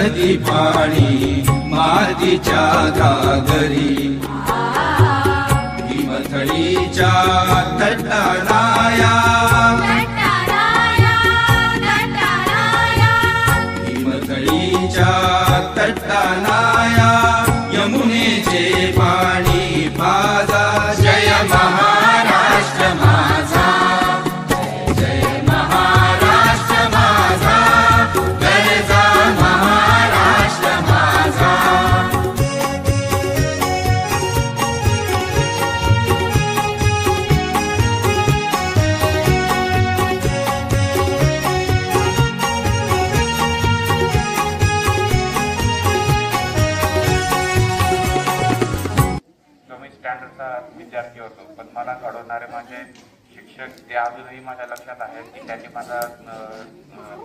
नदी पाणी मातीच्या घागरी हिमथडीच्या तटाराया हिमथडीच्या तटाराया यमुनेचे पाणी पाजा जय महाराष्ट्र माझा जय महाराष्ट्र माझा गरजा महाराष्ट्र माझा स्टँडर्डचा विद्यार्थी होतो, पण मला घडवणारे माझे शिक्षक ते अजूनही माझ्या लक्षात आहेत की त्यांनी माझा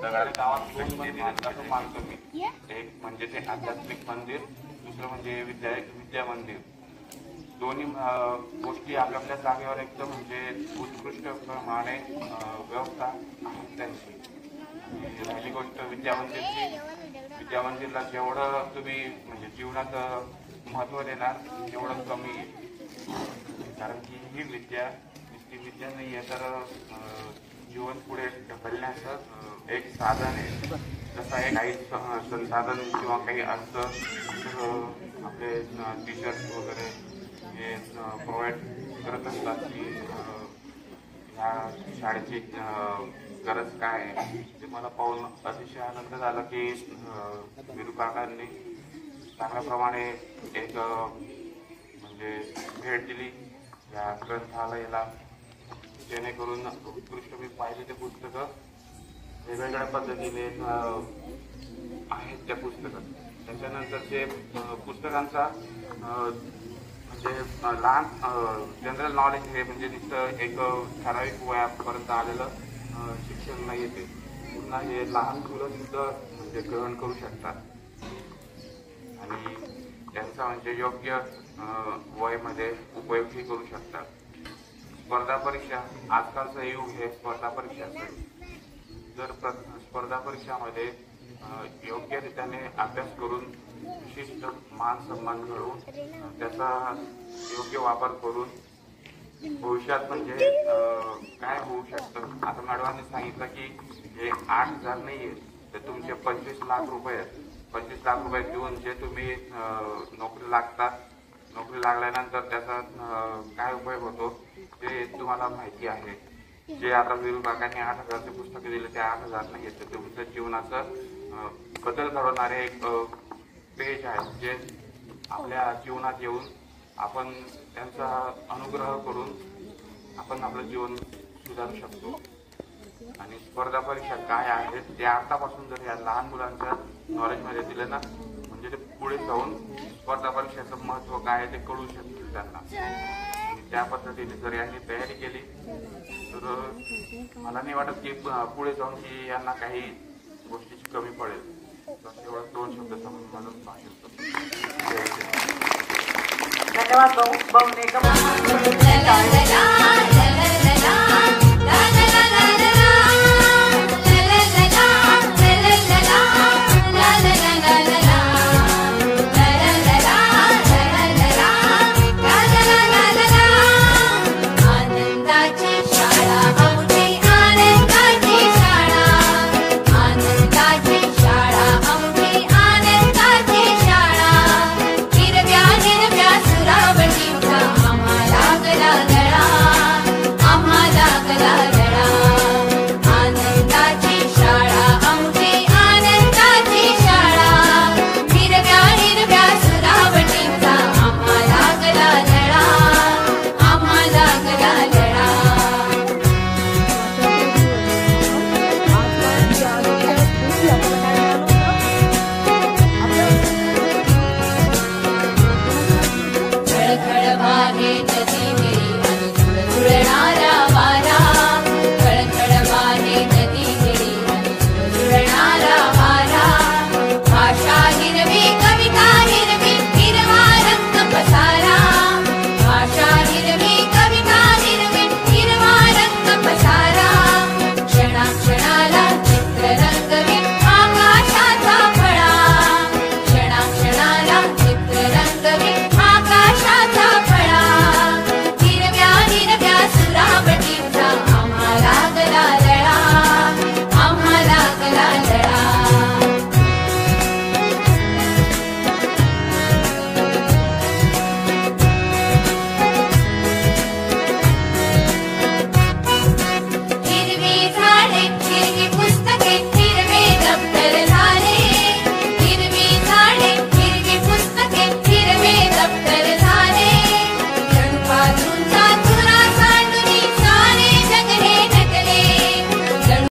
दगडात असं मानतो मी. एक म्हणजे ते आध्यात्मिक मंदिर, दुसरं म्हणजे विद्या मंदिर. दोन्ही गोष्टी आपल्या जागेवर एकदम म्हणजे उत्कृष्ट प्रमाणे व्यवस्था आहे त्यांची. राहिली गोष्ट विद्या मंदिरला जेवढं तुम्ही म्हणजे जीवनात महत्त्व देणार तेवढं कमी आहे. कारण की ही विद्या नाही आहे तर जीवन पुढे ढकलण्याचं एक साधन आहे. जसं आहे काही संसाधन किंवा काही असतं आपले टीचर्स वगैरे हे प्रोव्हाइड करत असतात की ह्या शाळेची गरज काय आहे. ते मला पाहून अतिशय आनंद झाला की विरू काकांनी चांगल्याप्रमाणे एक म्हणजे भेट दिली या ग्रंथालयाला, जेणेकरून उत्कृष्ट मी पाहिले ते पुस्तकं वेगवेगळ्या पद्धतीने आहेत त्या पुस्तकात. त्याच्यानंतरचे पुस्तकांचा म्हणजे लहान जनरल नॉलेज हे म्हणजे नुसतं एक ठराविक वयापर्यंत आलेलं शिक्षण नाही येते. पुन्हा हे लहान मुलं सुद्धा म्हणजे ग्रहण करू शकतात आणि त्यांचा म्हणजे योग्य वयामध्ये उपयोगही करू शकतात. स्पर्धा परीक्षा आजकालचं युग हे स्पर्धा परीक्षाचं आहे. जर स्पर्धा परीक्षामध्ये योग्य रीतीने अभ्यास करून विशिष्ट मान सन्मान घडवून त्याचा योग्य वापर करून भविष्यात म्हणजे काय होऊ शकतं. आता मॅडमांनी सांगितलं की हे 8,000 नाही आहे तर तुमचे 25 लाख रुपये आहेत. 25 लाख रुपये देऊन जे तुम्ही नोकरी लागतात, नोकरी लागल्यानंतर त्याचा काय उपयोग होतो ते तुम्हाला माहिती आहे. जे आता विरू काकांनी 8,000चे पुस्तके दिले ते 8,000 नाही आहेत, तुमच्या जीवनाचं बदल घडवणारे एक पेज आहे जे आपल्या जीवनात येऊन आपण त्यांचा अनुग्रह करून आपण आपलं जीवन सुधारू शकतो. आणि स्पर्धा परीक्षा काय आहेत ते आतापासून जर या लहान मुलांच्या नॉलेजमध्ये दिले ना म्हणजे ते पुढे जाऊन स्पर्धा परीक्षेचं महत्त्व काय आहे ते कळू शकतील त्यांना. आणि त्या पद्धतीने जर यांनी तयारी केली तर मला नाही वाटत की पुढे जाऊन की यांना काही गोष्टीची कमी पडेल. तर एवढं 2 शब्द समजून माझं भाषण करतो. धन्यवाद भाऊ.